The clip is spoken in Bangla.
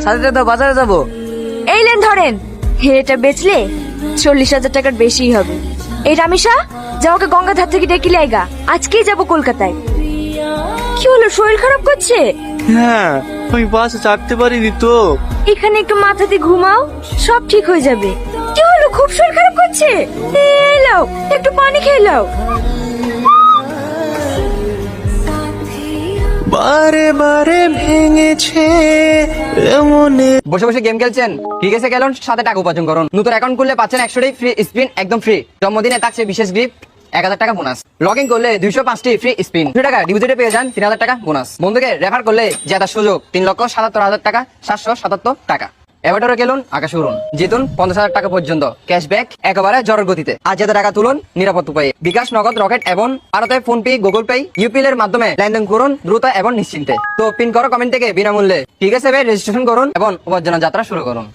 সাথে তো বাজারে যাবো। এই লেন ধরেন, এটা বেচলে 40,000 টাকার বেশি হবে। এই রামিসা, যা ওকে গঙ্গাধার থেকে ডেকে লাইগা, আজকেই যাবো কলকাতায়। কি হলো, শরীর খারাপ করছে? হ্যাঁ, আমি বাসে চাপতে পারিনি তো। এখানে একটু মাথা দিয়ে ঘুমাও, সব ঠিক হয়ে যাবে। কি হলো, খুব শরীর খারাপ করছে? এই লাও, একটু পানি খেয়ে লাও। বারে বারে ভেঙেছে মনে। বসে বসে গেম খেলছেন, ঠিক আছে গেলেন সাথে টাকা উপার্জন করুন। নতুন অ্যাকাউন্ট খুললে পাচ্ছেন 100টি ফ্রি স্পিন, একদম ফ্রি। জন্মদিনে থাকছে বিশেষ গিফট, 1000 টাকা বোনাস। লগ ইন করলে 205টি ফ্রি স্পিন, 2 টাকা ডিপোজিটে পেয়ে যান 3000 টাকা বোনাস। বন্ধুকে রেফার করলে জেতার সুযোগ 3,77,000 টাকা, 777 টাকা। এবারে গেলুন আকাশ উড়ুন, জিতুন 50,000 টাকা পর্যন্ত ক্যাশব্যাক একেবারে জোরের গতিতে। আর যাতে টাকা তুলুন নিরাপদ উপায়ে। বিকাশ, নগদ, রকেট এবং ভারতে phone pay, Google pay, UPL এর মাধ্যমে লেনদেন করুন দ্রুত এবং নিশ্চিন্তে। তো পিন করো কমেন্ট থেকে বিনামূল্যে। ঠিক আছে ভাই, রেজিস্ট্রেশন করুন এবং উপার্জনের যাত্রা শুরু করুন।